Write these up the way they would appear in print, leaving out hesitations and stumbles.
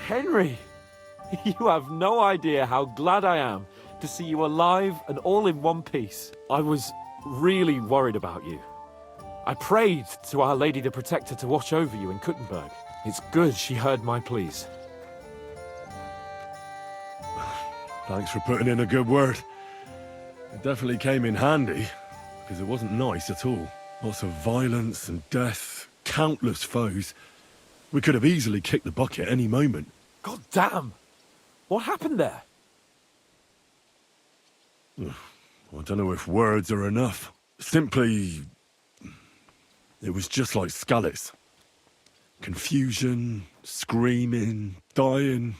Henry, you have no idea how glad I am to see you alive and all in one piece. I was really worried about you. I prayed to Our Lady the Protector to watch over you in Kuttenberg. It's good she heard my pleas. Thanks for putting in a good word. It definitely came in handy, because it wasn't nice at all. Lots of violence and death, countless foes. We could have easily kicked the bucket any moment. God damn! What happened there? I don't know if words are enough. Simply... it was just like Skalitz. Confusion, screaming, dying,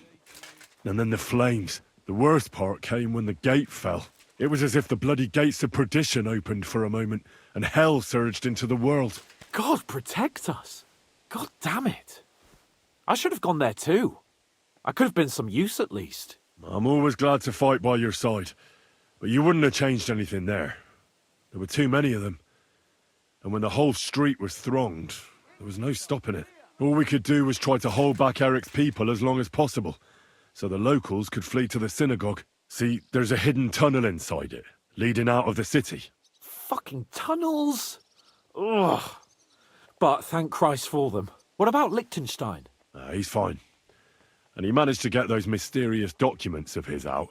and then the flames. The worst part came when the gate fell. It was as if the bloody gates of perdition opened for a moment, and hell surged into the world. God protect us! God damn it! I should have gone there too. I could have been some use at least. I'm always glad to fight by your side, but you wouldn't have changed anything there. There were too many of them. And when the whole street was thronged, there was no stopping it. All we could do was try to hold back Eric's people as long as possible, so the locals could flee to the synagogue. See, there's a hidden tunnel inside it, leading out of the city. Fucking tunnels! Ugh. But thank Christ for them. What about Liechtenstein? He's fine. And he managed to get those mysterious documents of his out.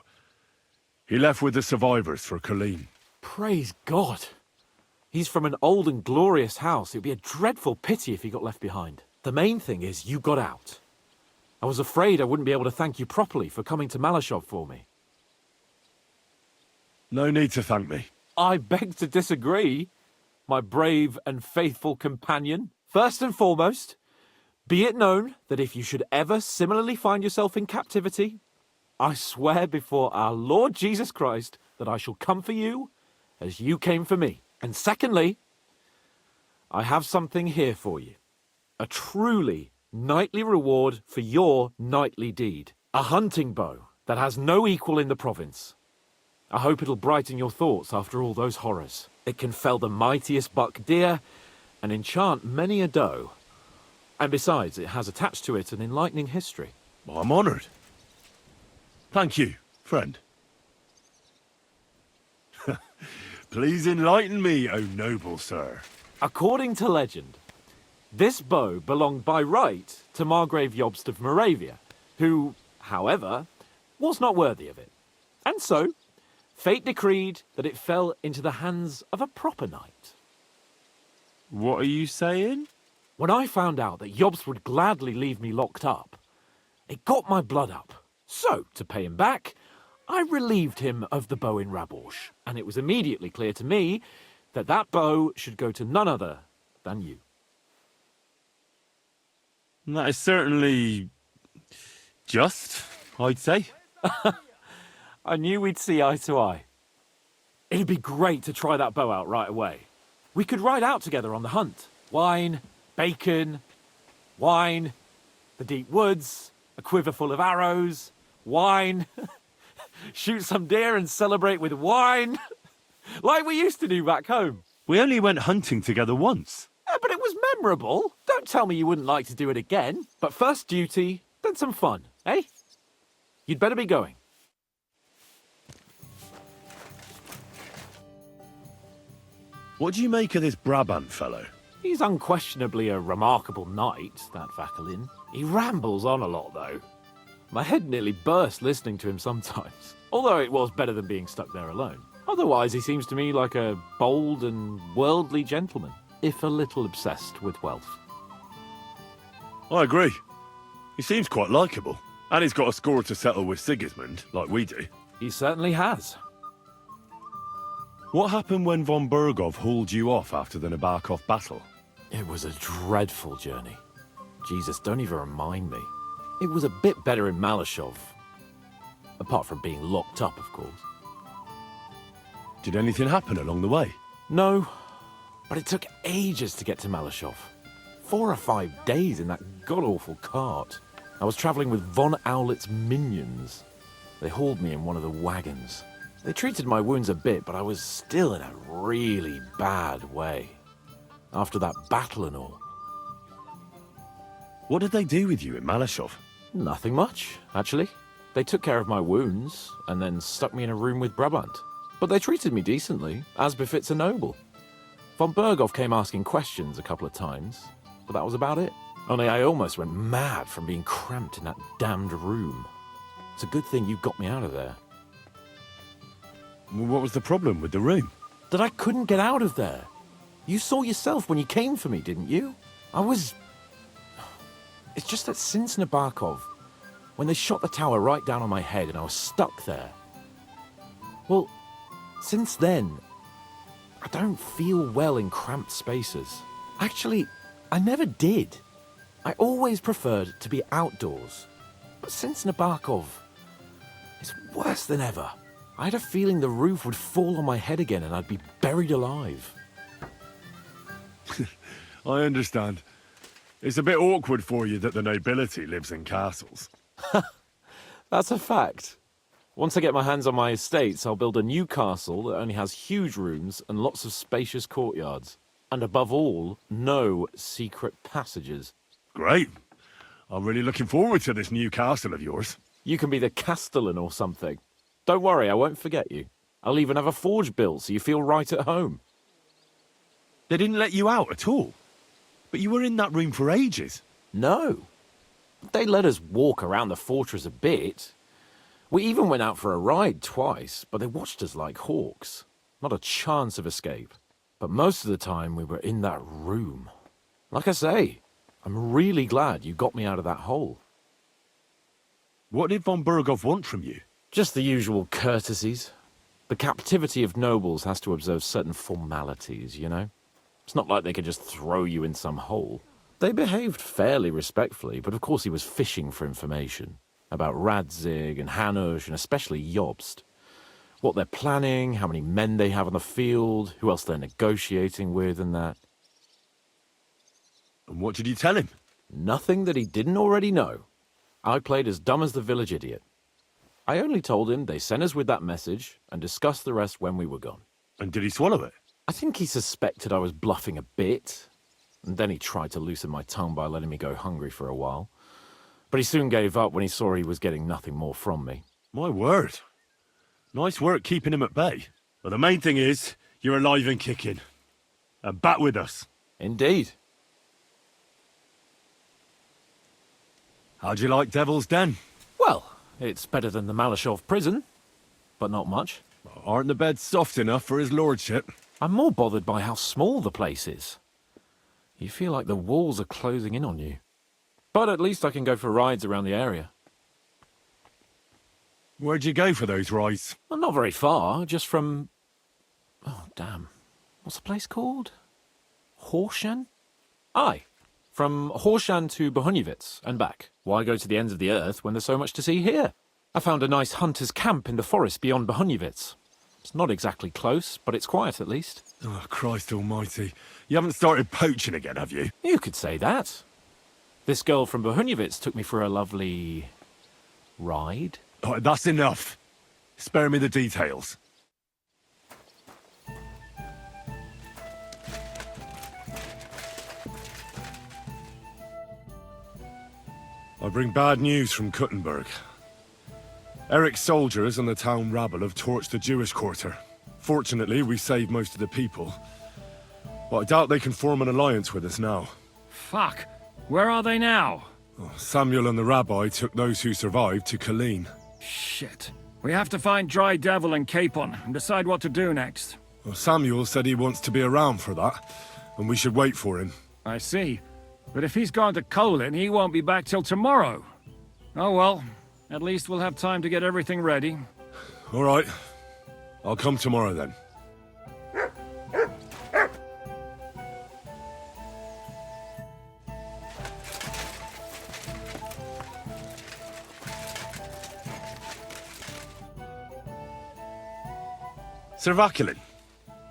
He left with the survivors for Colleen. Praise God. He's from an old and glorious house. It'd be a dreadful pity if he got left behind. The main thing is you got out. I was afraid I wouldn't be able to thank you properly for coming to Malashov for me. No need to thank me. I beg to disagree, my brave and faithful companion. First and foremost, be it known that if you should ever similarly find yourself in captivity, I swear before our Lord Jesus Christ that I shall come for you as you came for me. And secondly, I have something here for you. A truly knightly reward for your knightly deed. A hunting bow that has no equal in the province. I hope it'll brighten your thoughts after all those horrors. It can fell the mightiest buck deer and enchant many a doe. And besides, it has attached to it an enlightening history. I'm honoured. Thank you, friend. Please enlighten me, O noble sir. According to legend, this bow belonged by right to Margrave Jobst of Moravia, who, however, was not worthy of it. And so, fate decreed that it fell into the hands of a proper knight. What are you saying? When I found out that Jobst would gladly leave me locked up, it got my blood up. So, to pay him back, I relieved him of the bow in Raborsch, and it was immediately clear to me that that bow should go to none other than you. That is certainly just, I'd say. I knew we'd see eye to eye. It'd be great to try that bow out right away. We could ride out together on the hunt. Wine, bacon, wine, the deep woods, a quiver full of arrows, wine, shoot some deer and celebrate with wine, like we used to do back home. We only went hunting together once. But it was memorable. Don't tell me you wouldn't like to do it again. But first duty, then some fun, eh? You'd better be going. What do you make of this Brabant fellow? He's unquestionably a remarkable knight, that Vakelin. He rambles on a lot, though. My head nearly burst listening to him sometimes, although it was better than being stuck there alone. Otherwise, he seems to me like a bold and worldly gentleman, if a little obsessed with wealth. I agree. He seems quite likeable. And he's got a score to settle with Sigismund, like we do. He certainly has. What happened when von Bergov hauled you off after the Nabokov battle? It was a dreadful journey. Jesus, don't even remind me. It was a bit better in Malashov. Apart from being locked up, of course. Did anything happen along the way? No, but it took ages to get to Malashov. 4 or 5 days in that god-awful cart. I was travelling with von Owlet's minions. They hauled me in one of the wagons. They treated my wounds a bit, but I was still in a really bad way. After that battle and all. What did they do with you in Malashov? Nothing much, actually. They took care of my wounds, and then stuck me in a room with Brabant. But they treated me decently, as befits a noble. Von Berghoff came asking questions a couple of times, but that was about it. Only I almost went mad from being cramped in that damned room. It's a good thing you got me out of there. Well, what was the problem with the room? That I couldn't get out of there. You saw yourself when you came for me, didn't you? It's just that since Nabokov, when they shot the tower right down on my head and I was stuck there. Well, since then, I don't feel well in cramped spaces. Actually, I never did. I always preferred to be outdoors. But since Nabokov, it's worse than ever. I had a feeling the roof would fall on my head again and I'd be buried alive. I understand. It's a bit awkward for you that the nobility lives in castles. That's a fact. Once I get my hands on my estates, I'll build a new castle that only has huge rooms and lots of spacious courtyards. And above all, no secret passages. Great. I'm really looking forward to this new castle of yours. You can be the castellan or something. Don't worry, I won't forget you. I'll even have a forge built so you feel right at home. They didn't let you out at all? But you were in that room for ages. No. They let us walk around the fortress a bit. We even went out for a ride twice, but they watched us like hawks. Not a chance of escape. But most of the time we were in that room. Like I say, I'm really glad you got me out of that hole. What did von Berghoff want from you? Just the usual courtesies. The captivity of nobles has to observe certain formalities, you know? It's not like they could just throw you in some hole. They behaved fairly respectfully, but of course he was fishing for information. About Radzig and Hanush, and especially Jobst. What they're planning, how many men they have on the field, who else they're negotiating with and that. And what did you tell him? Nothing that he didn't already know. I played as dumb as the village idiot. I only told him they sent us with that message and discussed the rest when we were gone. And did he swallow it? I think he suspected I was bluffing a bit, and then he tried to loosen my tongue by letting me go hungry for a while. But he soon gave up when he saw he was getting nothing more from me. My word. Nice work keeping him at bay. But the main thing is, you're alive and kicking. And back with us. Indeed. How'd you like Devil's Den? Well, it's better than the Malashov prison, but not much. Aren't the beds soft enough for his lordship? I'm more bothered by how small the place is. You feel like the walls are closing in on you. But at least I can go for rides around the area. Where'd you go for those rides? Well, not very far, just from... Oh, damn. What's the place called? Horshan? Aye. From Horshan to Bohuniwitz and back. Why go to the ends of the earth when there's so much to see here? I found a nice hunter's camp in the forest beyond Bohuniwitz. It's not exactly close, but it's quiet at least. Oh, Christ almighty. You haven't started poaching again, have you? You could say that. This girl from Bohuniwitz took me for a lovely... ride? Oh, that's enough. Spare me the details. I bring bad news from Kuttenberg. Eric's soldiers and the town rabble have torched the Jewish quarter. Fortunately, we saved most of the people. But I doubt they can form an alliance with us now. Fuck. Where are they now? Oh, Samuel and the rabbi took those who survived to Kalin. Shit. We have to find Dry Devil and Capon and decide what to do next. Well, Samuel said he wants to be around for that, and we should wait for him. I see. But if he's gone to Kolin, he won't be back till tomorrow. Oh well. At least we'll have time to get everything ready. All right. I'll come tomorrow then. Sir Vaculin,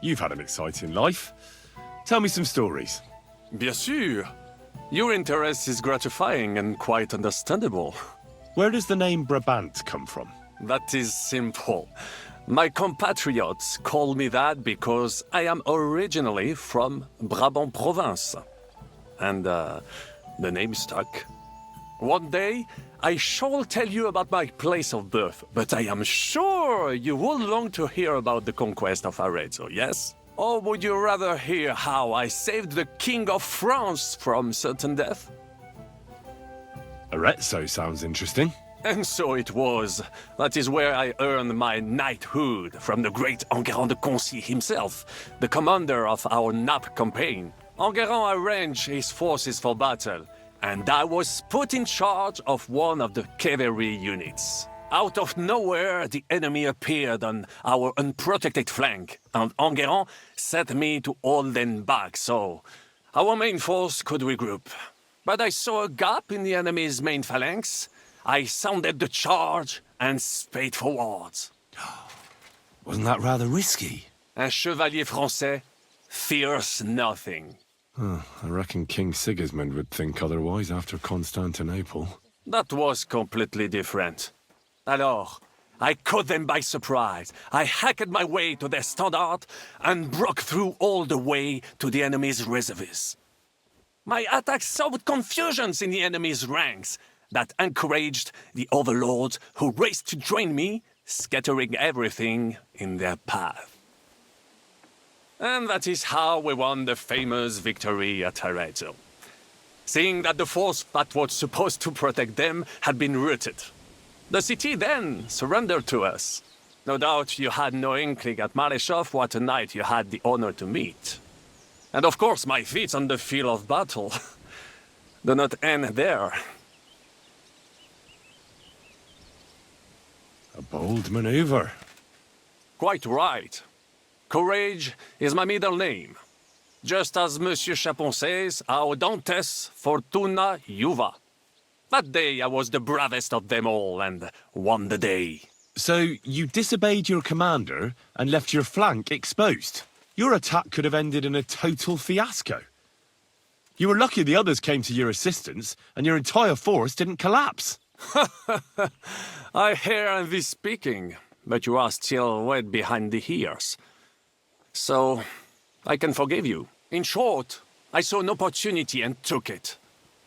you've had an exciting life. Tell me some stories. Bien sûr. Your interest is gratifying and quite understandable. Where does the name Brabant come from? That is simple. My compatriots call me that because I am originally from Brabant province. And, the name stuck. One day, I shall tell you about my place of birth, but I am sure you will long to hear about the conquest of Arezzo, yes? Or would you rather hear how I saved the King of France from certain death? Arezzo sounds interesting. And so it was. That is where I earned my knighthood from the great Enguerrand de Concy himself, the commander of our Naples campaign. Enguerrand arranged his forces for battle, and I was put in charge of one of the cavalry units. Out of nowhere, the enemy appeared on our unprotected flank, and Enguerrand set me to hold them back so our main force could regroup. But I saw a gap in the enemy's main phalanx. I sounded the charge and sped forwards. Wasn't that rather risky? Un chevalier français fears nothing. I reckon King Sigismund would think otherwise after Constantinople. That was completely different. Alors, I caught them by surprise. I hacked my way to their standard and broke through all the way to the enemy's reserves. My attack sowed confusions in the enemy's ranks that encouraged the overlords who raced to join me, scattering everything in their path. And that is how we won the famous victory at Arezzo. Seeing that the force that was supposed to protect them had been routed. The city then surrendered to us. No doubt you had no inkling at Maleshov what a knight you had the honor to meet. And of course my feats on the field of battle do not end there. A bold maneuver. Quite right. Courage is my middle name. Just as Monsieur Chapon says, Audantes fortuna juva. That day I was the bravest of them all and won the day. So you disobeyed your commander and left your flank exposed. Your attack could have ended in a total fiasco. You were lucky the others came to your assistance and your entire force didn't collapse. I hear thee speaking, but you are still wet behind the ears. So, I can forgive you. In short, I saw an opportunity and took it.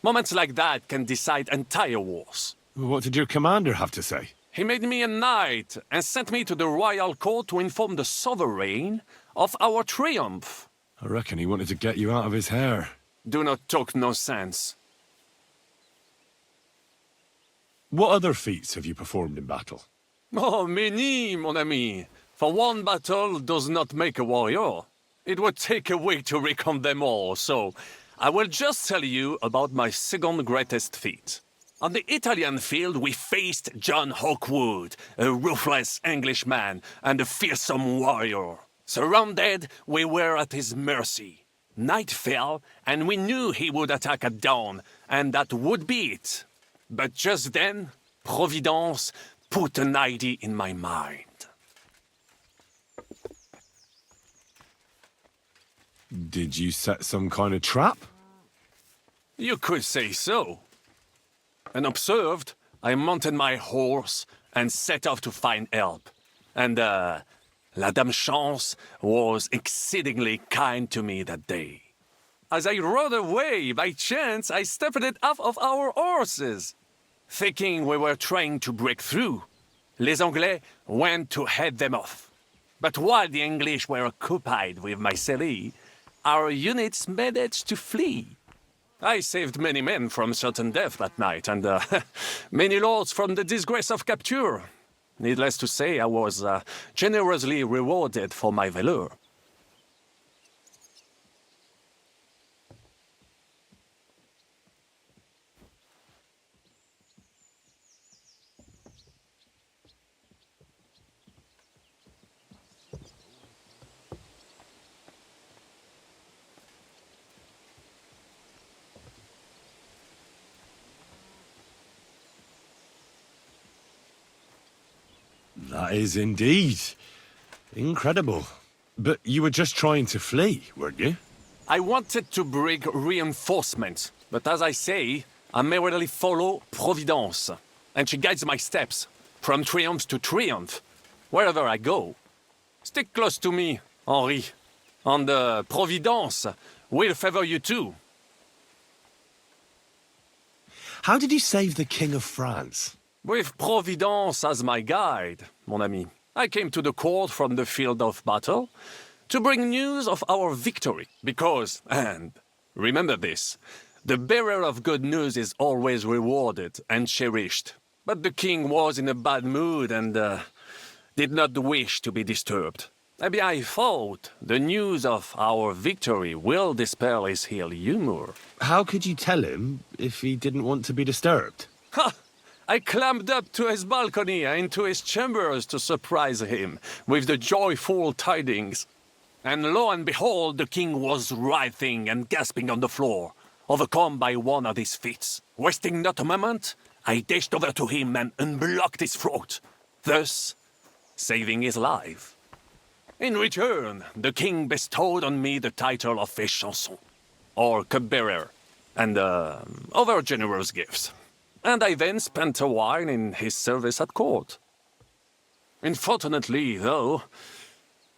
Moments like that can decide entire wars. What did your commander have to say? He made me a knight and sent me to the royal court to inform the sovereign of our triumph. I reckon he wanted to get you out of his hair. Do not talk nonsense. What other feats have you performed in battle? Oh, many, mon ami. For one battle does not make a warrior. It would take a week to recount them all, so I will just tell you about my second greatest feat. On the Italian field, we faced John Hawkwood, a ruthless Englishman and a fearsome warrior. Surrounded, we were at his mercy. Night fell, and we knew he would attack at dawn, and that would be it. But just then, Providence put an idea in my mind. Did you set some kind of trap? You could say so. Unobserved, I mounted my horse and set off to find help. And, La Dame Chance was exceedingly kind to me that day. As I rode away, by chance, I stepped off of our horses. Thinking we were trying to break through, les Anglais went to head them off. But while the English were occupied with Mycenae, our units managed to flee. I saved many men from certain death that night, and many lords from the disgrace of capture. Needless to say, I was generously rewarded for my valor. That is indeed incredible. But you were just trying to flee, weren't you? I wanted to bring reinforcements, but as I say, I merely follow Providence, and she guides my steps. from triumph to triumph, wherever I go. Stick close to me, Henri, and Providence will favor you too. How did you save the King of France? With Providence as my guide, mon ami, I came to the court from the field of battle to bring news of our victory. Because, and remember this, the bearer of good news is always rewarded and cherished. But the king was in a bad mood and did not wish to be disturbed. Maybe I thought the news of our victory will dispel his ill humor. How could you tell him if he didn't want to be disturbed? Ha! I climbed up to his balcony and into his chambers to surprise him with the joyful tidings. And lo and behold, the king was writhing and gasping on the floor, overcome by one of his fits. Wasting not a moment, I dashed over to him and unblocked his throat, thus saving his life. In return, the king bestowed on me the title of Échanson, or cupbearer, and other generous gifts. And I then spent a while in his service at court. Unfortunately, though,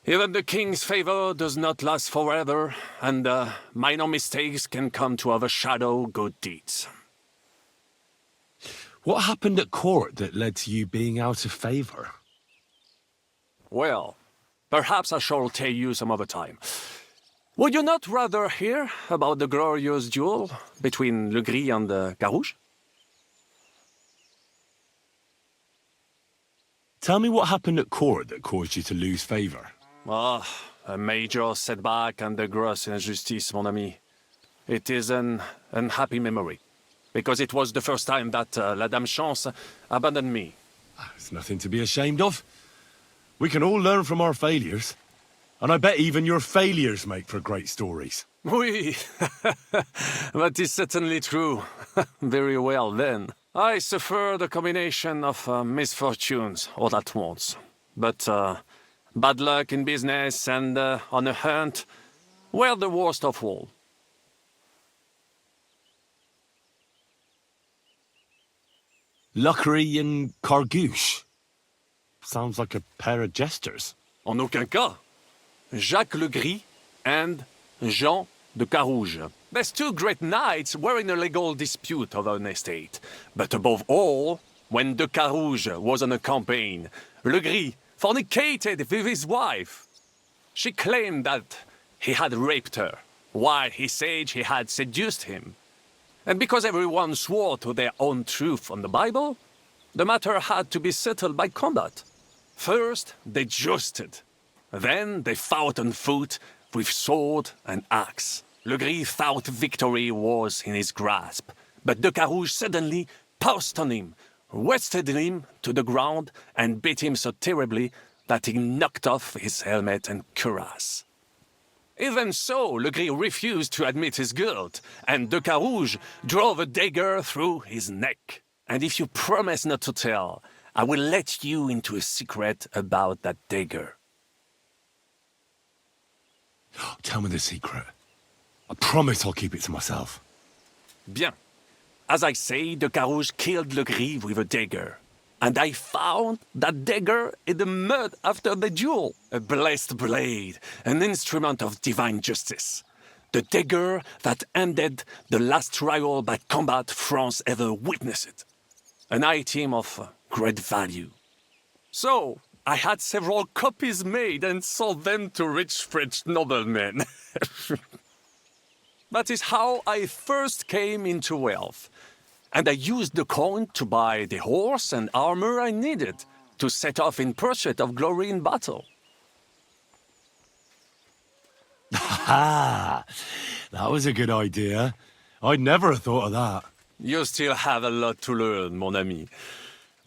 even the king's favor does not last forever, and minor mistakes can come to overshadow good deeds. What happened at court that led to you being out of favor? Well, perhaps I shall tell you some other time. Would you not rather hear about the glorious duel between Le Gris and Carouge? Tell me what happened at court that caused you to lose favor. Ah, a major setback and a gross injustice, mon ami. It is an unhappy memory, because it was the first time that La Dame Chance abandoned me. It's nothing to be ashamed of. We can all learn from our failures. And I bet even your failures make for great stories. Oui, that is certainly true. Very well, then. I suffered a combination of misfortunes all at once. But bad luck in business and on a hunt were the worst of all. Luckery and Cargouche. Sounds like a pair of jesters. En aucun cas. Jacques Le Gris and Jean de Carouge. These two great knights were in a legal dispute over an estate. But above all, when de Carouge was on a campaign, Le Gris fornicated with his wife. She claimed that he had raped her, while he said he had seduced him. And because everyone swore to their own truth on the Bible, the matter had to be settled by combat. First, they jousted. Then they fought on foot with sword and axe. Le Gris thought victory was in his grasp, but de Carouge suddenly pounced on him, wrested him to the ground, and beat him so terribly that he knocked off his helmet and cuirass. Even so, Le Gris refused to admit his guilt, and de Carouge drove a dagger through his neck. And if you promise not to tell, I will let you into a secret about that dagger. Tell me the secret. I promise I'll keep it to myself. Bien. As I say, de Carouge killed Le Gris with a dagger. And I found that dagger in the mud after the duel. A blessed blade, an instrument of divine justice. The dagger that ended the last trial by combat France ever witnessed. An item of great value. So, I had several copies made and sold them to rich French noblemen. That is how I first came into wealth. And I used the coin to buy the horse and armor I needed to set off in pursuit of glory in battle. Ah, that was a good idea. I'd never have thought of that. You still have a lot to learn, mon ami.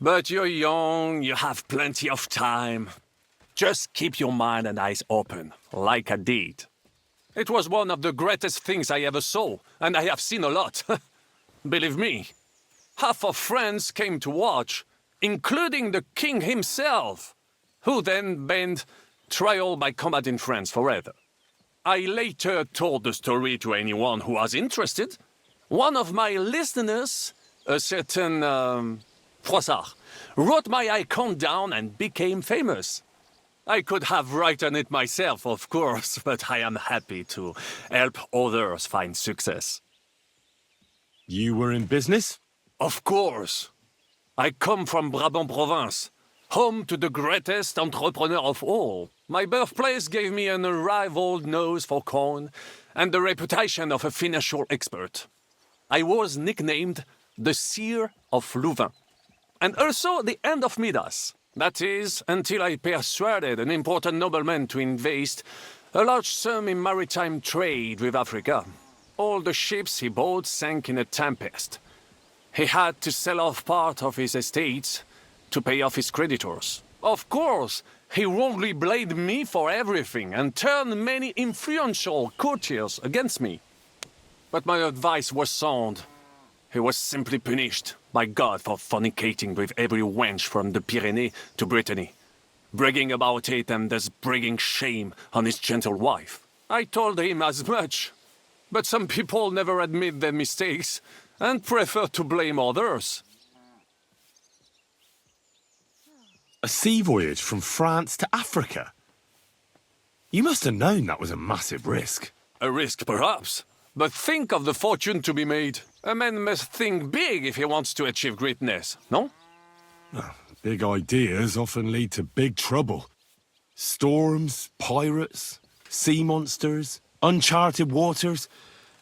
But you're young, you have plenty of time. Just keep your mind and eyes open, like I did. It was one of the greatest things I ever saw, and I have seen a lot. Believe me, half of France came to watch, including the king himself, who then banned trial by combat in France forever. I later told the story to anyone who was interested. One of my listeners, a certain Froissart, wrote my icon down and became famous. I could have written it myself, of course, but I am happy to help others find success. You were in business? Of course. I come from Brabant province, home to the greatest entrepreneur of all. My birthplace gave me an unrivaled nose for coin and the reputation of a financial expert. I was nicknamed the Seer of Louvain, and also the End of Midas. That is, until I persuaded an important nobleman to invest a large sum in maritime trade with Africa. All the ships he bought sank in a tempest. He had to sell off part of his estates to pay off his creditors. Of course, he wrongly blamed me for everything and turned many influential courtiers against me. But my advice was sound. He was simply punished by God for fornicating with every wench from the Pyrenees to Brittany, bragging about it and thus bringing shame on his gentle wife. I told him as much, but some people never admit their mistakes and prefer to blame others. A sea voyage from France to Africa? You must have known that was a massive risk. A risk, perhaps, but think of the fortune to be made. A man must think big if he wants to achieve greatness, no? Big ideas often lead to big trouble. Storms, pirates, sea monsters, uncharted waters.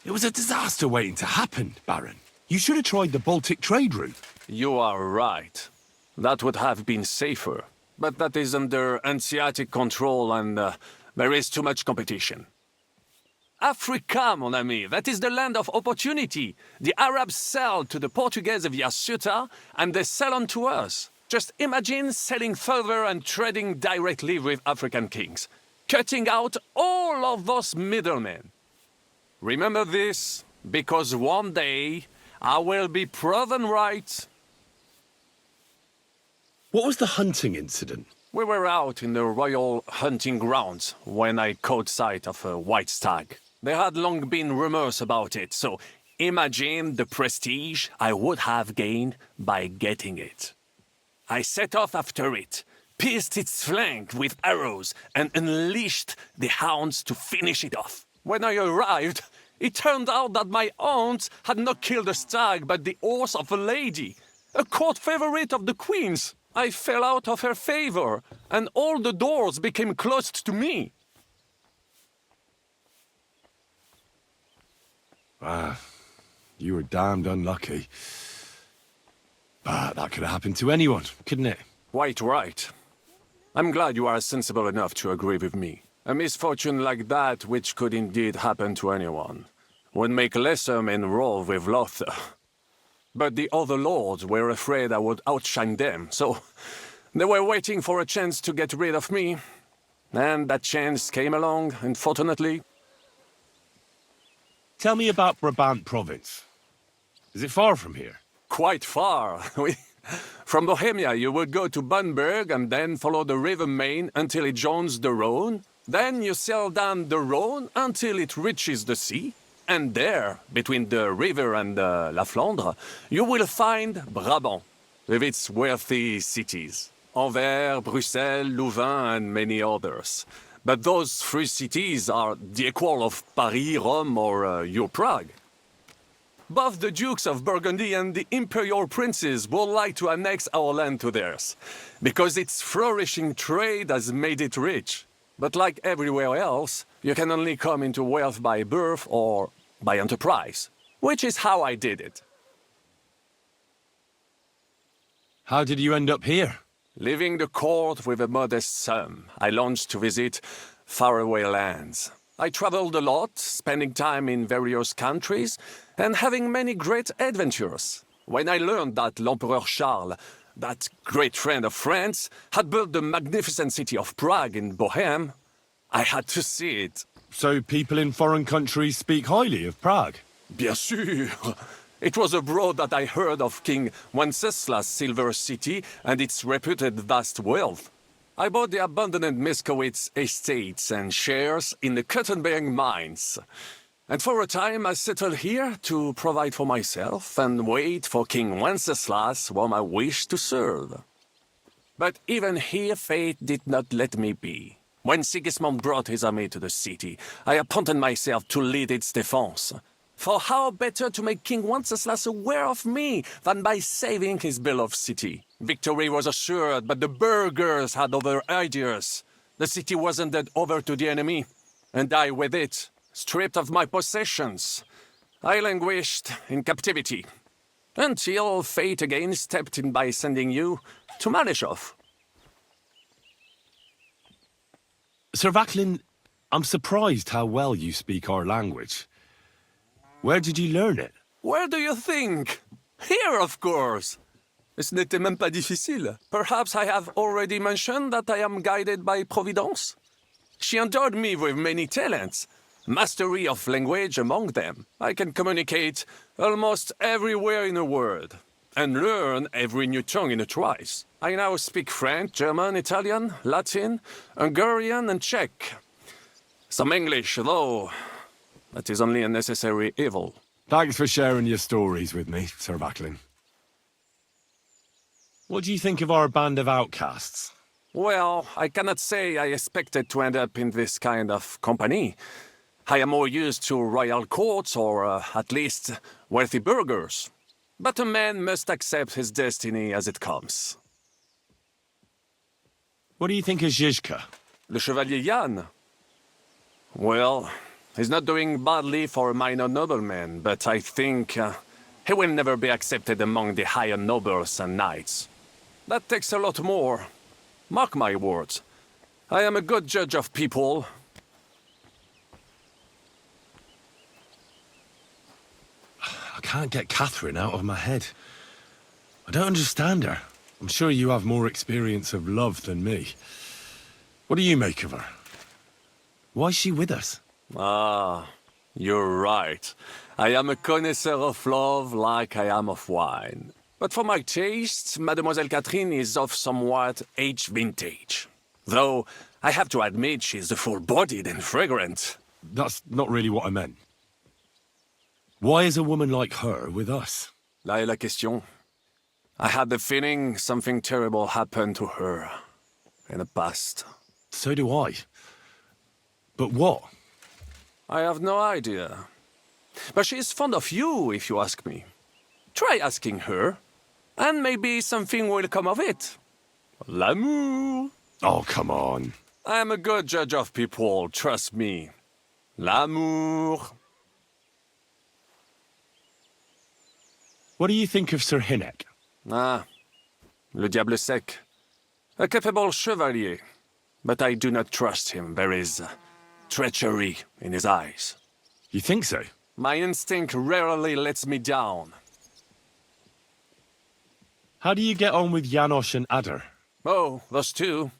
It was a disaster waiting to happen, Baron. You should have tried the Baltic trade route. You are right. That would have been safer. But that is under Hanseatic control and there is too much competition. Africa, mon ami, that is the land of opportunity. The Arabs sell to the Portuguese via Ceuta, and they sell on to us. Just imagine selling further and trading directly with African kings, cutting out all of those middlemen. Remember this, because one day I will be proven right. What was the hunting incident? We were out in the royal hunting grounds when I caught sight of a white stag. There had long been rumors about it, so imagine the prestige I would have gained by getting it. I set off after it, pierced its flank with arrows, and unleashed the hounds to finish it off. When I arrived, it turned out that my aunt had not killed a stag but the horse of a lady, a court favorite of the queen's. I fell out of her favor, and all the doors became closed to me. You were damned unlucky. But that could have happened to anyone, couldn't it? Quite right. I'm glad you are sensible enough to agree with me. A misfortune like that, which could indeed happen to anyone, would make lesser men roll with laughter. But the other lords were afraid I would outshine them, so they were waiting for a chance to get rid of me. And that chance came along, unfortunately. Tell me about Brabant province. Is it far from here? Quite far. From Bohemia, you would go to Bamberg and then follow the river Main until it joins the Rhone. Then you sail down the Rhone until it reaches the sea. And there, between the river and La Flandre, you will find Brabant, with its wealthy cities. Anvers, Bruxelles, Louvain, and many others. But those three cities are the equal of Paris, Rome, or your Prague. Both the Dukes of Burgundy and the imperial princes would like to annex our land to theirs, because its flourishing trade has made it rich. But like everywhere else, you can only come into wealth by birth or by enterprise, which is how I did it. How did you end up here? Leaving the court with a modest sum, I launched to visit faraway lands. I traveled a lot, spending time in various countries, and having many great adventures. When I learned that l'Empereur Charles, that great friend of France, had built the magnificent city of Prague in Bohemia, I had to see it. So people in foreign countries speak highly of Prague? Bien sûr! It was abroad that I heard of King Wenceslaus' silver city and its reputed vast wealth. I bought the abandoned Miskowitz estates and shares in the Kuttenberg mines. And for a time I settled here to provide for myself and wait for King Wenceslas whom I wished to serve. But even here fate did not let me be. When Sigismund brought his army to the city, I appointed myself to lead its defense. For how better to make King Wenceslas aware of me than by saving his beloved city? Victory was assured, but the burghers had other ideas. The city was handed over to the enemy, and I with it, stripped of my possessions. I languished in captivity, until fate again stepped in by sending you to Malishov. Sir Vaclin, I'm surprised how well you speak our language. Where did you learn it? Where do you think? Here, of course. Ce n'était même pas difficile. Perhaps I have already mentioned that I am guided by Providence? She endowed me with many talents, mastery of language among them. I can communicate almost everywhere in a word, and learn every new tongue in a trice. I now speak French, German, Italian, Latin, Hungarian, and Czech. Some English, though that is only a necessary evil. Thanks for sharing your stories with me, Sir Vaclin. What do you think of our band of outcasts? Well, I cannot say I expected to end up in this kind of company. I am more used to royal courts or, at least, wealthy burghers. But a man must accept his destiny as it comes. What do you think of Zizka? Le Chevalier Jan? Well, he's not doing badly for a minor nobleman, but I think he will never be accepted among the higher nobles and knights. That takes a lot more. Mark my words. I am a good judge of people. I can't get Catherine out of my head. I don't understand her. I'm sure you have more experience of love than me. What do you make of her? Why is she with us? Ah, you're right. I am a connoisseur of love like I am of wine. But for my taste, Mademoiselle Catherine is of somewhat aged vintage. Though, I have to admit she's full-bodied and fragrant. That's not really what I meant. Why is a woman like her with us? Là est la question. I had the feeling something terrible happened to her in the past. So do I. But what? I have no idea. But she is fond of you, if you ask me. Try asking her, and maybe something will come of it. L'amour. Oh, come on. I am a good judge of people, trust me. L'amour. What do you think of Sir Hynek? Ah, le diable sec. A capable chevalier, but I do not trust him. There is treachery in his eyes. You think so? My instinct rarely lets me down. How do you get on with Janosch and Adder? Oh, those two.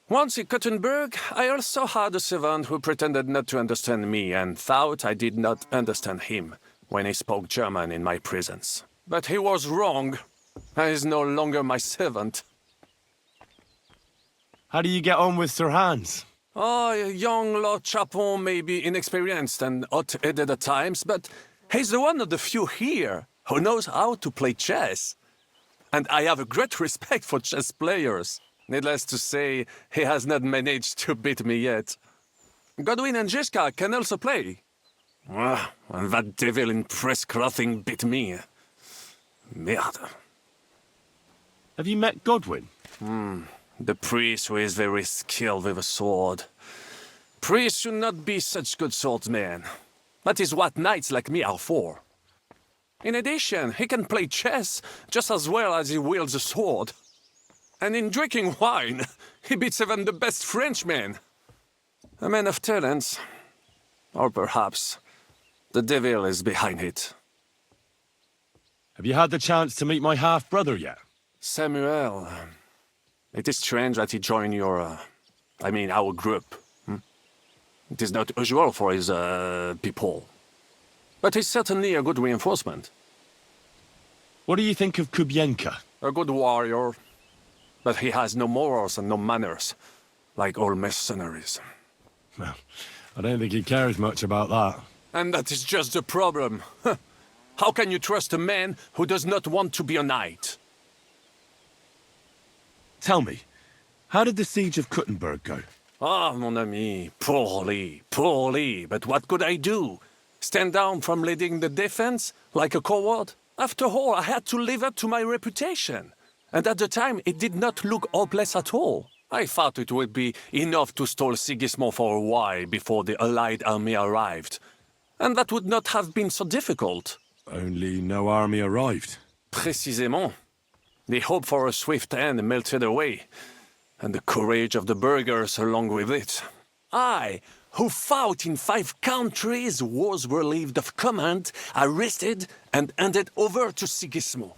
Once in Kuttenberg, I also had a servant who pretended not to understand me and thought I did not understand him when he spoke German in my presence. But he was wrong. He is no longer my servant. How do you get on with Sir Hans? Oh, young Lord Chapon may be inexperienced and hot-headed at times, but he's one of the few here who knows how to play chess. And I have a great respect for chess players. Needless to say, he has not managed to beat me yet. Godwin and Zizka can also play. Ah, and that devil in press clothing beat me. Merde. Have you met Godwin? The priest who is very skilled with a sword. Priests should not be such good swordsmen. That is what knights like me are for. In addition, he can play chess just as well as he wields a sword. And in drinking wine, he beats even the best Frenchmen. A man of talents. Or perhaps the devil is behind it. Have you had the chance to meet my half-brother yet? Samuel. It is strange that he joined your... our group. It is not usual for his, people. But he's certainly a good reinforcement. What do you think of Kubienka? A good warrior. But he has no morals and no manners, like all mercenaries. Well, I don't think he cares much about that. And that is just the problem. How can you trust a man who does not want to be a knight? Tell me, how did the siege of Kuttenberg go? Ah, mon ami, poorly, poorly. But what could I do? Stand down from leading the defense like a coward? After all, I had to live up to my reputation. And at the time, it did not look hopeless at all. I thought it would be enough to stall Sigismund for a while before the Allied army arrived. And that would not have been so difficult. Only no army arrived. Précisément. The hope for a swift end melted away, and the courage of the burghers along with it. I, who fought in 5 countries, was relieved of command, arrested, and handed over to Sigismund.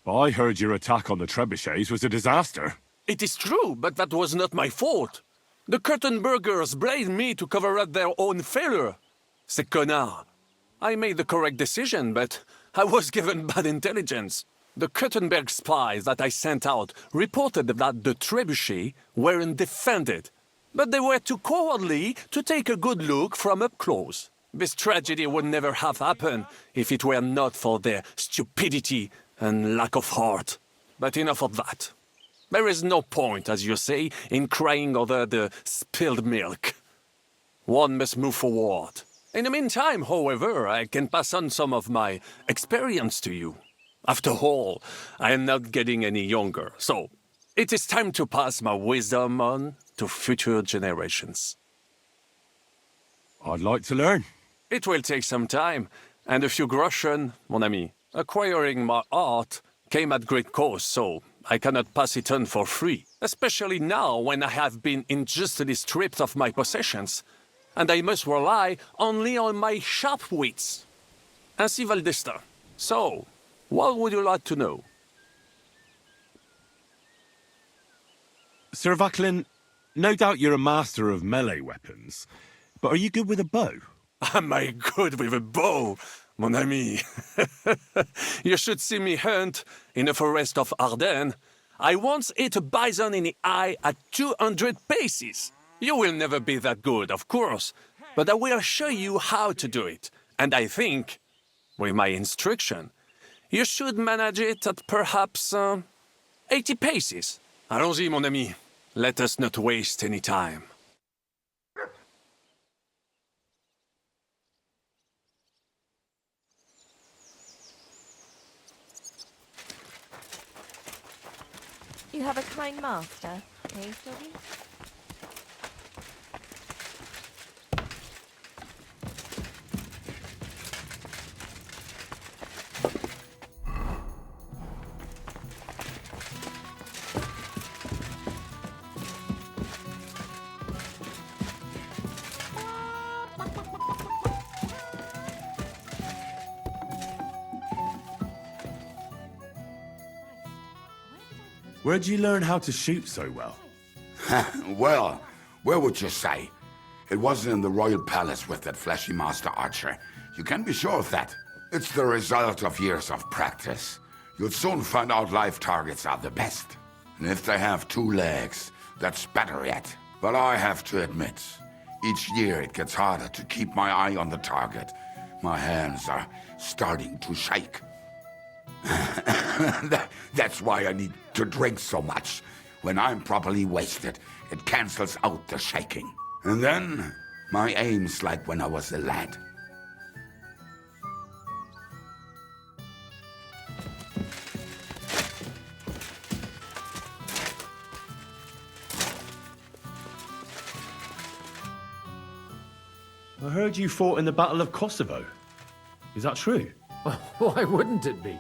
I heard your attack on the trebuchets was a disaster. It is true, but that was not my fault. The Kuttenbergers blamed me to cover up their own failure. Ces connards. I made the correct decision, but I was given bad intelligence. The Kuttenberg spies that I sent out reported that the trebuchets weren't defended, but they were too cowardly to take a good look from up close. This tragedy would never have happened if it were not for their stupidity and lack of heart. But enough of that. There is no point, as you say, in crying over the spilled milk. One must move forward. In the meantime, however, I can pass on some of my experience to you. After all, I am not getting any younger, so it is time to pass my wisdom on to future generations. I'd like to learn. It will take some time, and a few groschen, mon ami. Acquiring my art came at great cost, so I cannot pass it on for free. Especially now when I have been injustly stripped of my possessions, and I must rely only on my sharp wits. Ainsi va le destin. So, what would you like to know? Sir Vaclin, no doubt you're a master of melee weapons, but are you good with a bow? Am I good with a bow, mon ami? You should see me hunt in the forest of Ardennes. I once hit a bison in the eye at 200 paces. You will never be that good, of course, but I will show you how to do it. And I think, with my instruction, you should manage it at perhaps 80 paces. Allons-y, mon ami. Let us not waste any time. You have a kind master, eh, Sylvie? Where'd you learn how to shoot so well? Well, where would you say? It wasn't in the royal palace with that flashy master archer. You can be sure of that. It's the result of years of practice. You'll soon find out live targets are the best. And if they have 2 legs, that's better yet. But I have to admit, each year it gets harder to keep my eye on the target. My hands are starting to shake. That's why I need to drink so much. When I'm properly wasted, it cancels out the shaking. And then, my aim's like when I was a lad. I heard you fought in the Battle of Kosovo. Is that true? Why wouldn't it be?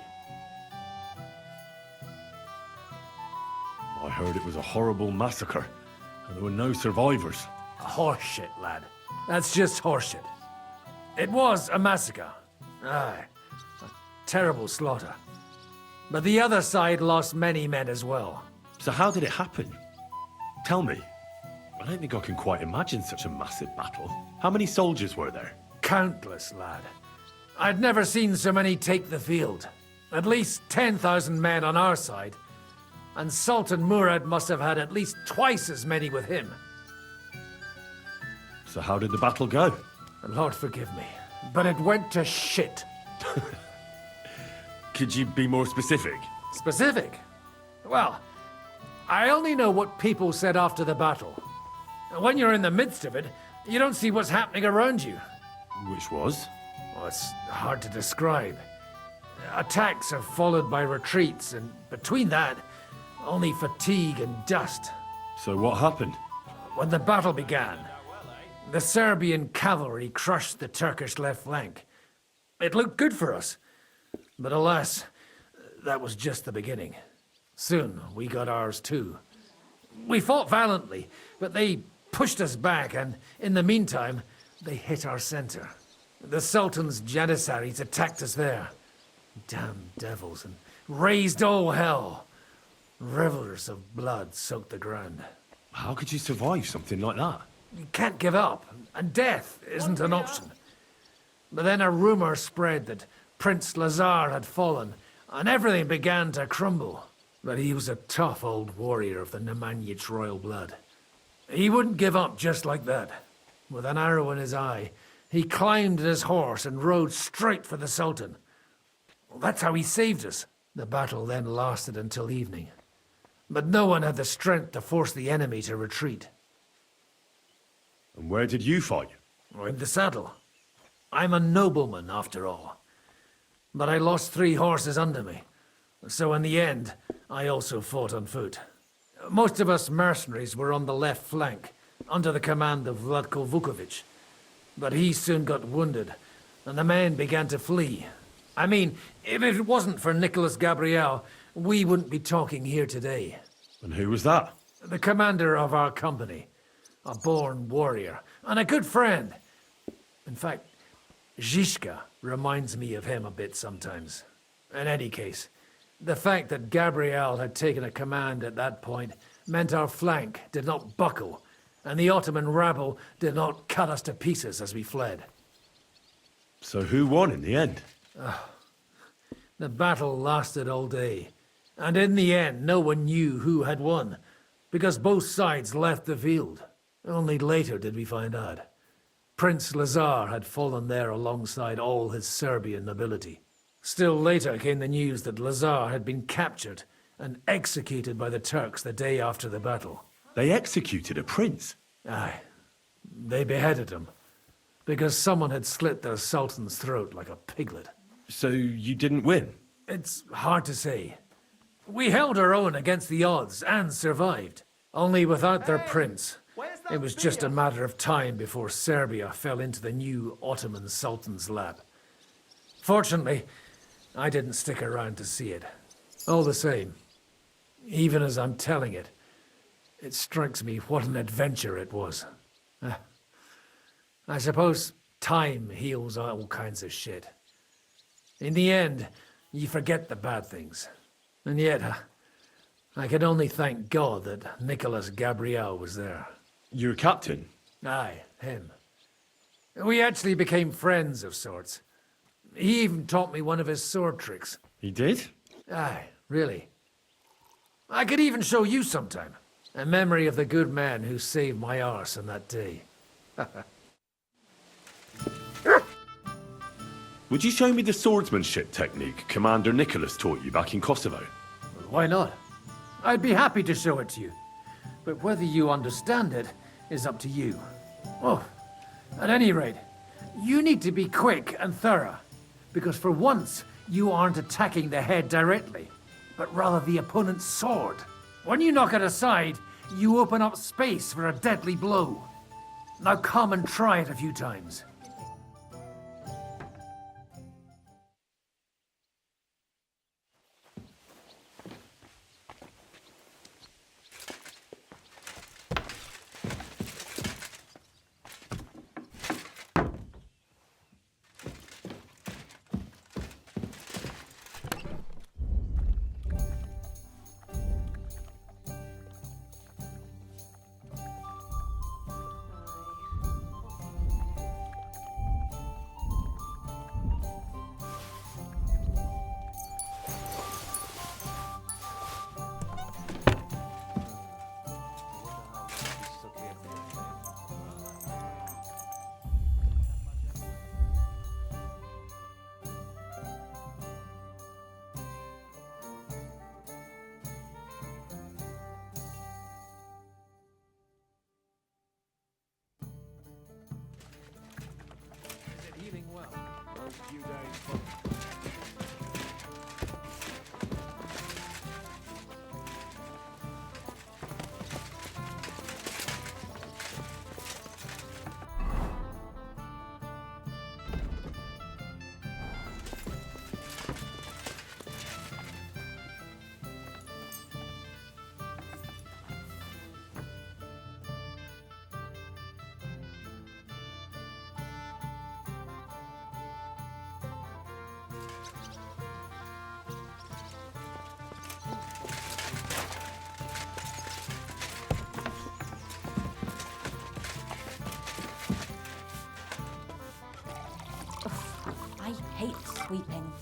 I heard it was a horrible massacre, and there were no survivors. Horseshit, lad. That's just horseshit. It was a massacre. Aye. A terrible slaughter. But the other side lost many men as well. So how did it happen? Tell me. I don't think I can quite imagine such a massive battle. How many soldiers were there? Countless, lad. I'd never seen so many take the field. At least 10,000 men on our side. and Sultan Murad must have had at least twice as many with him. So how did the battle go? Lord forgive me, but it went to shit. Could you be more specific? Specific? Well, I only know what people said after the battle. When you're in the midst of it, you don't see what's happening around you. Which was? Well, it's hard to describe. Attacks are followed by retreats, and between that, only fatigue and dust. So what happened? When the battle began, the Serbian cavalry crushed the Turkish left flank. It looked good for us, but alas, that was just the beginning. Soon, we got ours too. We fought valiantly, but they pushed us back, and in the meantime, they hit our center. The Sultan's Janissaries attacked us there. Damn devils, and raised all hell. Rivers of blood soaked the ground. How could you survive something like that? You can't give up, and death isn't an option. But then a rumor spread that Prince Lazar had fallen, and everything began to crumble. But he was a tough old warrior of the Nemanjic royal blood. He wouldn't give up just like that. With an arrow in his eye, he climbed his horse and rode straight for the Sultan. Well, that's how he saved us. The battle then lasted until evening. But no one had the strength to force the enemy to retreat. And where did you fight? In the saddle. I'm a nobleman, after all. But I lost 3 horses under me. So in the end, I also fought on foot. Most of us mercenaries were on the left flank, under the command of Vlatko Vukovic. But he soon got wounded, and the men began to flee. I mean, if it wasn't for Nicholas Gabriel, we wouldn't be talking here today. And who was that? The commander of our company. A born warrior, and a good friend. In fact, Zizka reminds me of him a bit sometimes. In any case, the fact that Gabriel had taken a command at that point meant our flank did not buckle, and the Ottoman rabble did not cut us to pieces as we fled. So who won in the end? The battle lasted all day, and in the end no one knew who had won, because both sides left the field. Only later did we find out. Prince Lazar had fallen there alongside all his Serbian nobility. Still later came the news that Lazar had been captured and executed by the Turks the day after the battle. They executed a prince. Aye. They beheaded him, because someone had slit their sultan's throat like a piglet. So you didn't win? It's hard to say. We held our own against the odds and survived. Only without their prince, it was just a matter of time before Serbia fell into the new Ottoman Sultan's lap. Fortunately, I didn't stick around to see it. All the same, even as I'm telling it, it strikes me what an adventure it was. I suppose time heals all kinds of shit. In the end, you forget the bad things. And yet, I can only thank God that Nicholas Gabriel was there. Your captain? Aye, him. We actually became friends of sorts. He even taught me one of his sword tricks. He did? Aye, really. I could even show you sometime. A memory of the good man who saved my arse on that day. Would you show me the swordsmanship technique Commander Nicholas taught you back in Kosovo? Why not? I'd be happy to show it to you. But whether you understand it is up to you. Oh, at any rate, you need to be quick and thorough. Because for once, you aren't attacking the head directly, but rather the opponent's sword. When you knock it aside, you open up space for a deadly blow. Now come and try it a few times. I hate sweeping.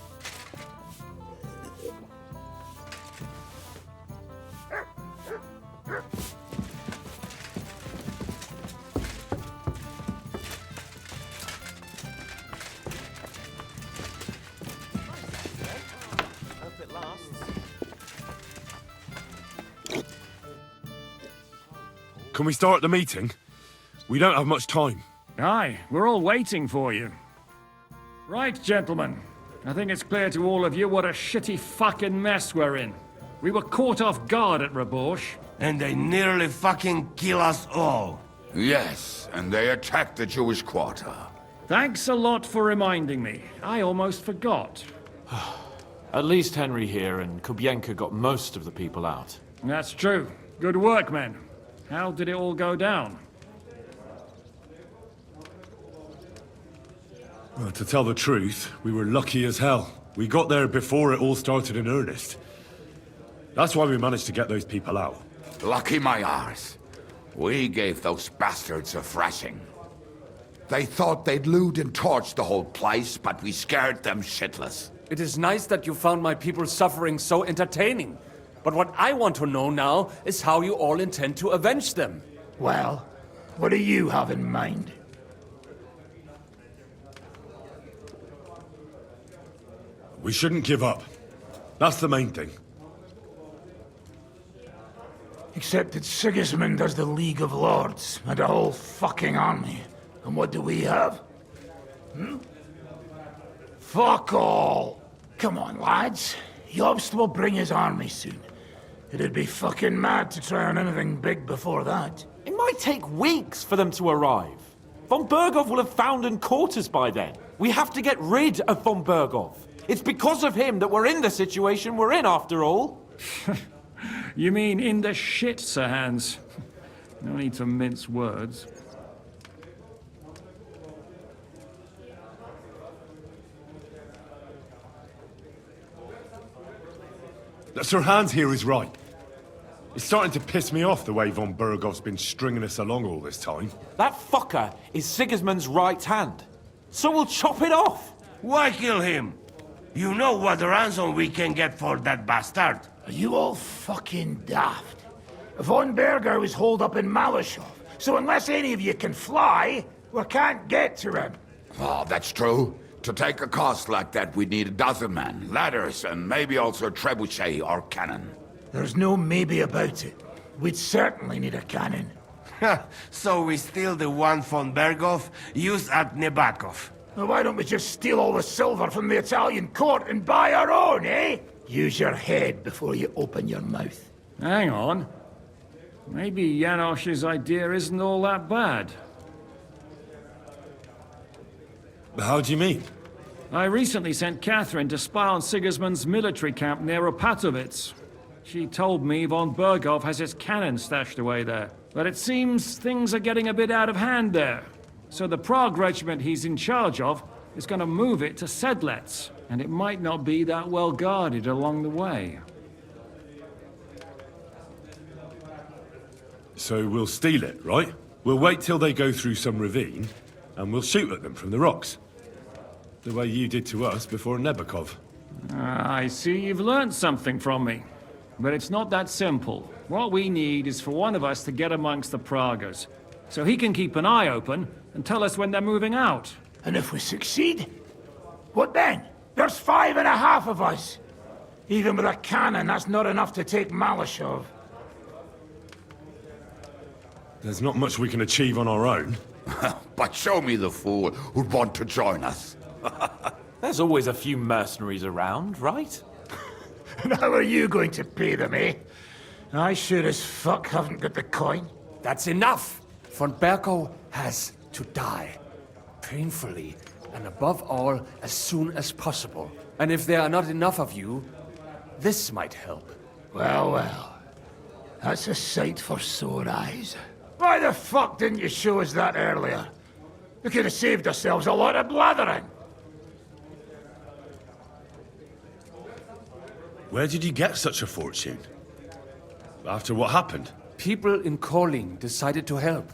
Hope it lasts. Can we start the meeting? We don't have much time. Aye, we're all waiting for you. Right, gentlemen. I think it's clear to all of you what a shitty fucking mess we're in. We were caught off guard at Rabosh. And they nearly fucking kill us all. Yes, and they attacked the Jewish quarter. Thanks a lot for reminding me. I almost forgot. At least Henry here and Kubienka got most of the people out. That's true. Good work, men. How did it all go down? Well, to tell the truth, we were lucky as hell. We got there before it all started in earnest. That's why we managed to get those people out. Lucky my arse. We gave those bastards a thrashing. They thought they'd loot and torch the whole place, but we scared them shitless. It is nice that you found my people's suffering so entertaining. But what I want to know now is how you all intend to avenge them. Well, what do you have in mind? We shouldn't give up. That's the main thing. Except that Sigismund has the League of Lords and a whole fucking army. And what do we have? Fuck all! Come on, lads. Jobst will bring his army soon. It'd be fucking mad to try on anything big before that. It might take weeks for them to arrive. Von Berghoff will have found and caught us by then. We have to get rid of Von Berghoff. It's because of him that we're in the situation we're in, after all. You mean in the shit, Sir Hans? No need to mince words. Sir Hans here is right. It's starting to piss me off the way Von Berghoff's been stringing us along all this time. That fucker is Sigismund's right hand. So we'll chop it off. Why kill him? You know what ransom we can get for that bastard. Are you all fucking daft? Von Berger was holed up in Malashov, so unless any of you can fly, we can't get to him. Oh, that's true. To take a cost like that, we'd need a dozen men, ladders, and maybe also a trebuchet or cannon. There's no maybe about it. We'd certainly need a cannon. So we steal the one von Berghoff used at Nebakov. Now why don't we just steal all the silver from the Italian court and buy our own, eh? Use your head before you open your mouth. Hang on. Maybe Janosch's idea isn't all that bad. How do you mean? I recently sent Catherine to spy on Sigismund's military camp near Opatovitz. She told me von Berghoff has his cannon stashed away there. But it seems things are getting a bit out of hand there. So the Prague regiment he's in charge of is going to move it to Sedlec. And it might not be that well guarded along the way. So we'll steal it, right? We'll wait till they go through some ravine, and we'll shoot at them from the rocks. The way you did to us before Nebakov. I see you've learned something from me. But it's not that simple. What we need is for one of us to get amongst the Praguers, so he can keep an eye open and tell us when they're moving out. And if we succeed, what then? There's 5.5 of us. Even with a cannon, that's not enough to take Malashov. There's not much we can achieve on our own. But show me the fool who'd want to join us. There's always a few mercenaries around, right? And how are you going to pay them, eh? I sure as fuck haven't got the coin. That's enough! Von Berkow has to die. Painfully, and above all, as soon as possible. And if there are not enough of you, this might help. Well, well. That's a sight for sore eyes. Why the fuck didn't you show us that earlier? We could have saved ourselves a lot of blathering. Where did you get such a fortune? After what happened? People in Kolin decided to help.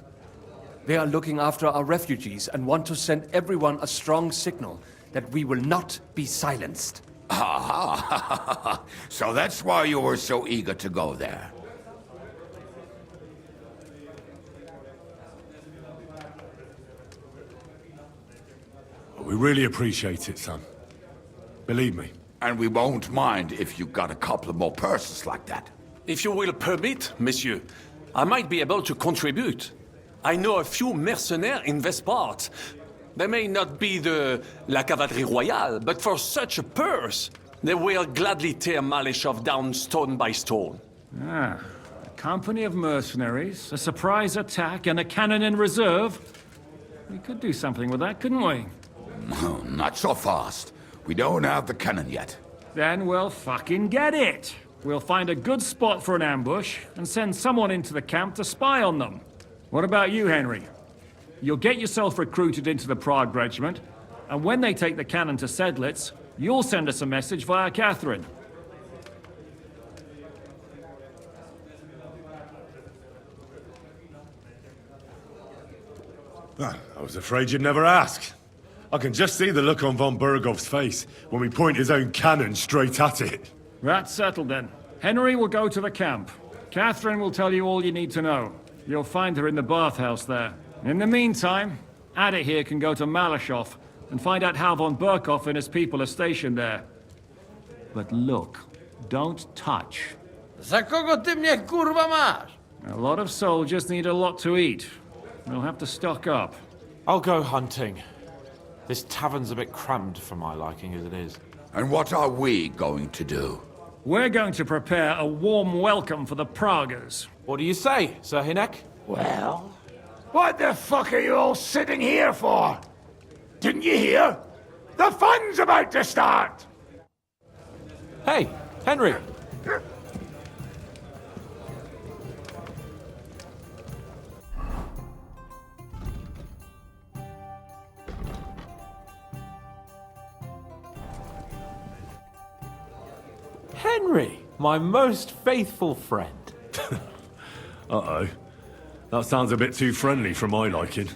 They are looking after our refugees and want to send everyone a strong signal that we will not be silenced. Aha! So that's why you were so eager to go there. We really appreciate it, son. Believe me. And we won't mind if you got a couple more purses like that. If you will permit, monsieur, I might be able to contribute. I know a few mercenaires in this part. They may not be la cavalerie royale, but for such a purse, they will gladly tear Maleshov down stone by stone. Ah, a company of mercenaries, a surprise attack, and a cannon in reserve. We could do something with that, couldn't we? Not so fast. We don't have the cannon yet. Then we'll fucking get it. We'll find a good spot for an ambush and send someone into the camp to spy on them. What about you, Henry? You'll get yourself recruited into the Prague regiment, and when they take the cannon to Sedlitz, you'll send us a message via Catherine. I was afraid you'd never ask. I can just see the look on von Bergov's face when we point his own cannon straight at it. That's settled then. Henry will go to the camp. Catherine will tell you all you need to know. You'll find her in the bathhouse there. In the meantime, Adit here can go to Maleshov and find out how von Berkov and his people are stationed there. But look, don't touch. Za kogo ty mnie kurwa masz? A lot of soldiers need a lot to eat. We'll have to stock up. I'll go hunting. This tavern's a bit crammed for my liking as it is. And what are we going to do? We're going to prepare a warm welcome for the Praguers. What do you say, Sir Hinek? Well, what the fuck are you all sitting here for? Didn't you hear? The fun's about to start! Hey, Henry! Henry, my most faithful friend. Uh-oh. That sounds a bit too friendly for my liking.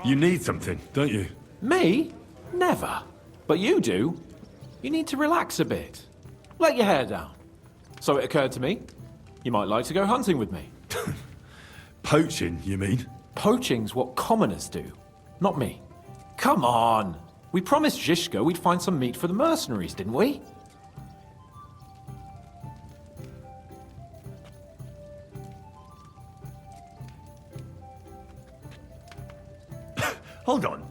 You need something, don't you? Me? Never. But you do. You need to relax a bit. Let your hair down. So it occurred to me, you might like to go hunting with me. Poaching, you mean? Poaching's what commoners do, not me. Come on. We promised Zizka we'd find some meat for the mercenaries, didn't we? Hold on.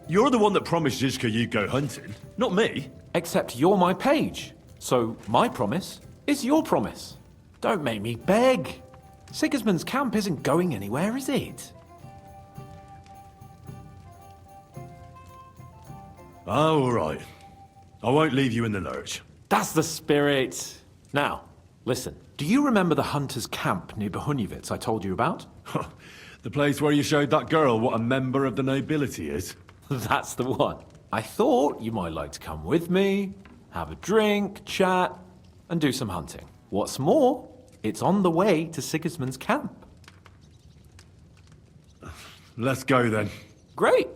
You're the one that promised Zizka you'd go hunting, not me. Except you're my page. So my promise is your promise. Don't make me beg. Sigismund's camp isn't going anywhere, is it? Oh, all right. I won't leave you in the lurch. That's the spirit. Now, listen. Do you remember the hunter's camp near Bohuniewicz I told you about? The place where you showed that girl what a member of the nobility is? That's the one. I thought you might like to come with me, have a drink, chat, and do some hunting. What's more, it's on the way to Sigismund's camp. Let's go then. Great.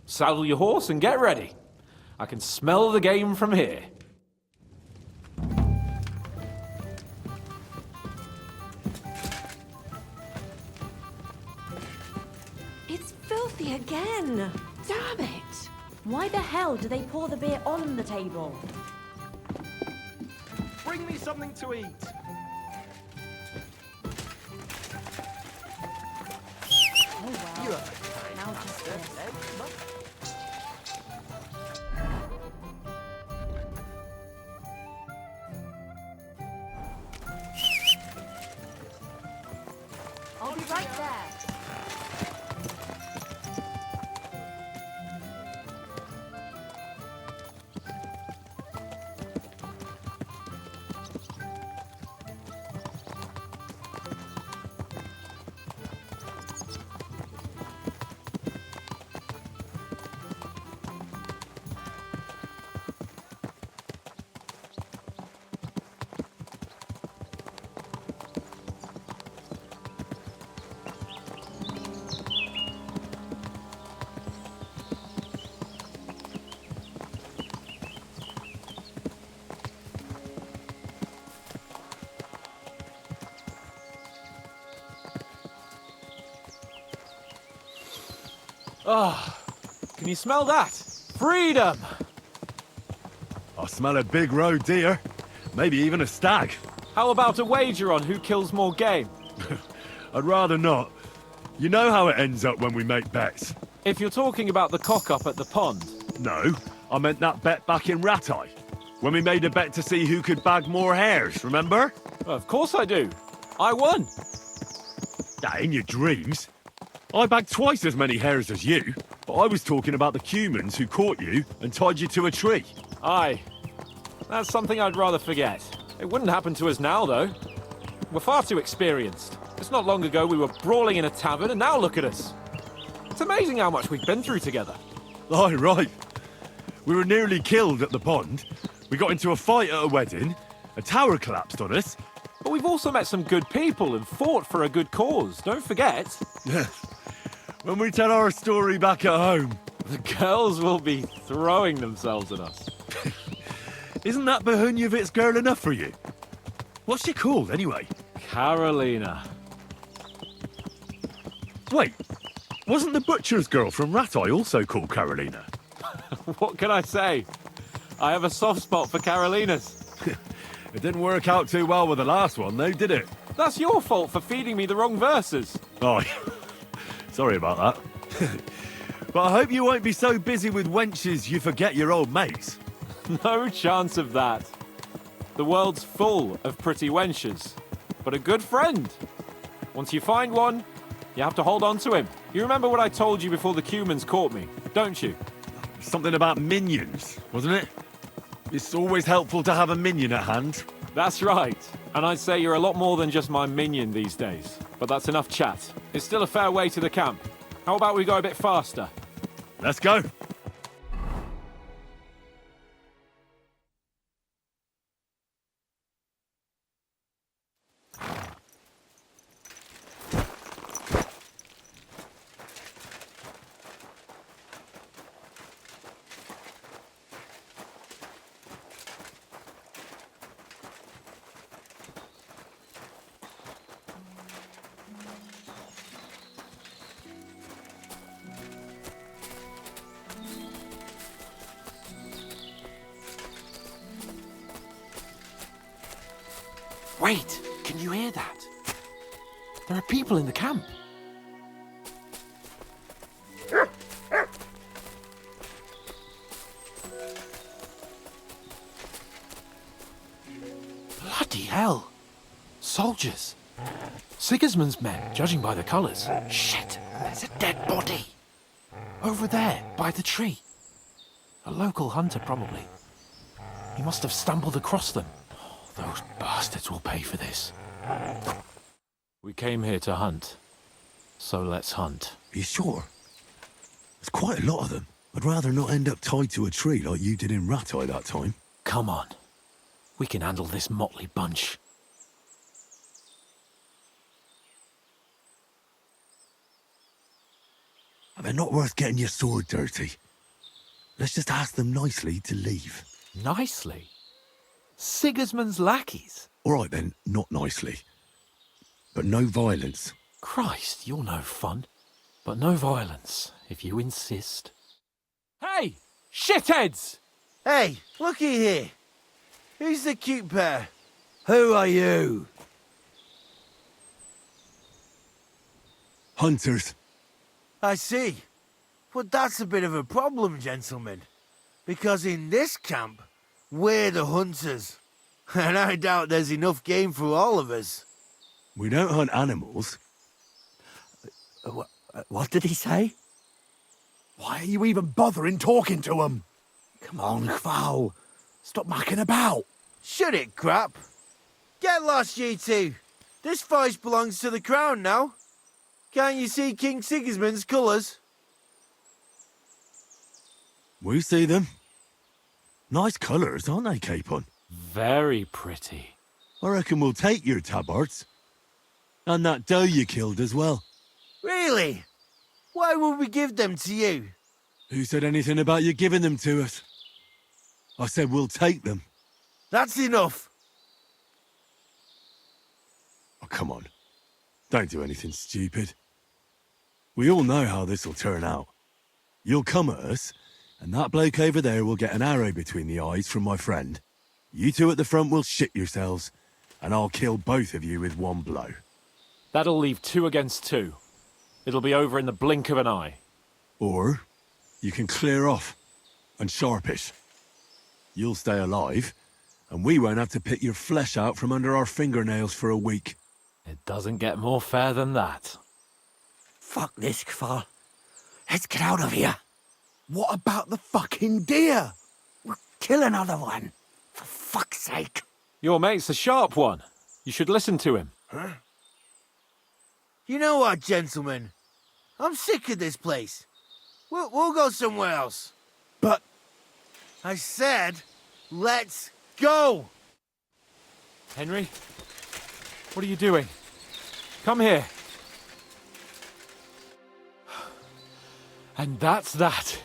Saddle your horse and get ready. I can smell the game from here. It's filthy again. Damn it. Why the hell do they pour the beer on the table? Bring me something to eat. Oh well. Now just this. Can you smell that? Freedom! I smell a big roe deer. Maybe even a stag. How about a wager on who kills more game? I'd rather not. You know how it ends up when we make bets. If you're talking about the cock-up at the pond. No, I meant that bet back in Rattay. When we made a bet to see who could bag more hares, remember? Of course I do. I won. In your dreams. I bagged twice as many hares as you, but I was talking about the humans who caught you and tied you to a tree. Aye. That's something I'd rather forget. It wouldn't happen to us now, though. We're far too experienced. It's not long ago we were brawling in a tavern, and now look at us. It's amazing how much we've been through together. Aye, right. We were nearly killed at the pond. We got into a fight at a wedding. A tower collapsed on us. But we've also met some good people and fought for a good cause. Don't forget. When we tell our story back at home. The girls will be throwing themselves at us. Isn't that Bohuniovit's girl enough for you? What's she called, anyway? Carolina. Wait, wasn't the butcher's girl from Rattay also called Carolina? What can I say? I have a soft spot for Carolinas. It didn't work out too well with the last one, though, did it? That's your fault for feeding me the wrong verses. Oh, sorry about that. But I hope you won't be so busy with wenches you forget your old mates. No chance of that. The world's full of pretty wenches. But a good friend. Once you find one, you have to hold on to him. You remember what I told you before the Cumans caught me, don't you? Something about minions, wasn't it? It's always helpful to have a minion at hand. That's right. And I'd say you're a lot more than just my minion these days. But that's enough chat. It's still a fair way to the camp. How about we go a bit faster? Let's go. Wait, can you hear that? There are people in the camp. Bloody hell. Soldiers. Sigismund's men, judging by the colours. Shit, there's a dead body. Over there, by the tree. A local hunter, probably. He must have stumbled across them. Those bastards will pay for this. We came here to hunt. So let's hunt. Are you sure? There's quite a lot of them. I'd rather not end up tied to a tree like you did in Rattay that time. Come on. We can handle this motley bunch. They're not worth getting your sword dirty. Let's just ask them nicely to leave. Nicely? Sigismund's lackeys? All right then, not nicely. But no violence. Christ, you're no fun. But no violence, if you insist. Hey! Shitheads! Hey, looky here. Who's the cute pair? Who are you? Hunters. I see. But that's a bit of a problem, gentlemen. Because in this camp, we're the hunters. And I doubt there's enough game for all of us. We don't hunt animals. What did he say? Why are you even bothering talking to him? Come on, Kval. Stop mucking about. Shut it, crap. Get lost, you two. This fight belongs to the crown now. Can't you see King Sigismund's colours? We see them. Nice colours, aren't they, Capon? Very pretty. I reckon we'll take your tabards. And that doe you killed as well. Really? Why would we give them to you? Who said anything about you giving them to us? I said we'll take them. That's enough. Oh, come on. Don't do anything stupid. We all know how this'll turn out. You'll come at us, and that bloke over there will get an arrow between the eyes from my friend. You two at the front will shit yourselves, and I'll kill both of you with one blow. That'll leave 2 against 2. It'll be over in the blink of an eye. Or you can clear off and sharpish. You'll stay alive, and we won't have to pick your flesh out from under our fingernails for a week. It doesn't get more fair than that. Fuck this, Kval. Let's get out of here. What about the fucking deer? We'll kill another one. For fuck's sake. Your mate's a sharp one. You should listen to him. Huh? You know what, gentlemen? I'm sick of this place. We'll go somewhere else. But... I said, let's go! Henry? What are you doing? Come here. And that's that.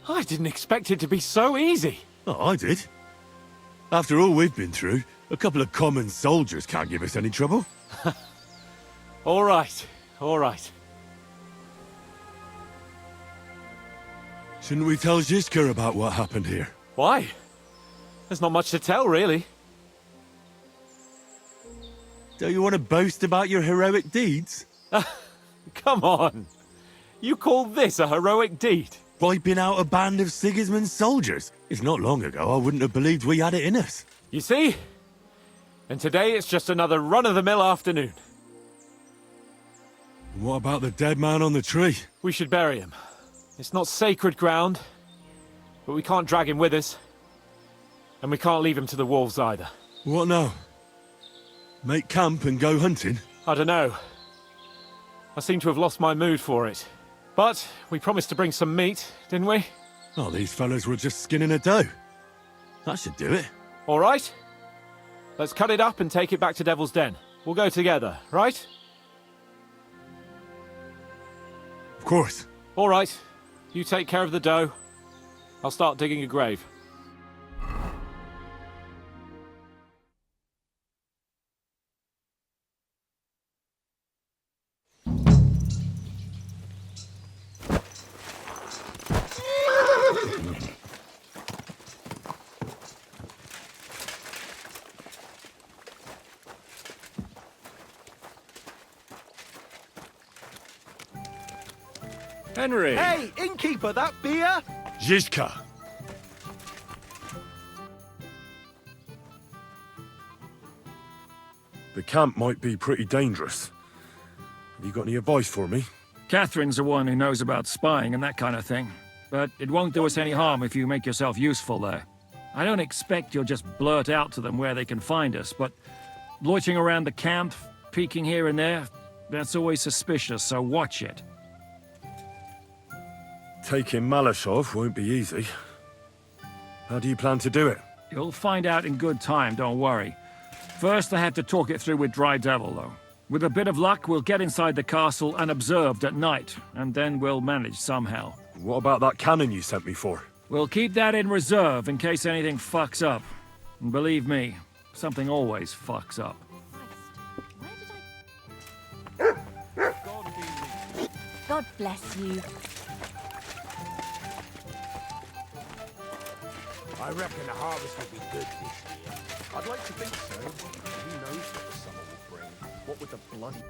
I didn't expect it to be so easy. Oh, I did. After all we've been through, a couple of common soldiers can't give us any trouble. All right, all right. Shouldn't we tell Zizka about what happened here? Why? There's not much to tell, really. Don't you want to boast about your heroic deeds? Come on. You call this a heroic deed? Wiping out a band of Sigismund's soldiers. If not long ago, I wouldn't have believed we had it in us. You see? And today it's just another run-of-the-mill afternoon. What about the dead man on the tree? We should bury him. It's not sacred ground, but we can't drag him with us. And we can't leave him to the wolves either. What now? Make camp and go hunting? I don't know. I seem to have lost my mood for it. But we promised to bring some meat, didn't we? Oh, these fellas were just skinning a doe. That should do it. All right. Let's cut it up and take it back to Devil's Den. We'll go together, right? Of course. All right. You take care of the doe. I'll start digging a grave. Henry! Hey, innkeeper, that beer? Zizka! The camp might be pretty dangerous. Have you got any advice for me? Catherine's the one who knows about spying and that kind of thing. But it won't do us any harm if you make yourself useful there. I don't expect you'll just blurt out to them where they can find us, but loitering around the camp, peeking here and there, that's always suspicious, so watch it. Taking Malashov won't be easy. How do you plan to do it? You'll find out in good time, don't worry. First, I have to talk it through with Dry Devil, though. With a bit of luck, we'll get inside the castle unobserved at night, and then we'll manage somehow. What about that cannon you sent me for? We'll keep that in reserve in case anything fucks up. And believe me, something always fucks up. God bless you. I reckon the harvest will be good this year. I'd like to think so. Who knows what the summer will bring? What with the bloody...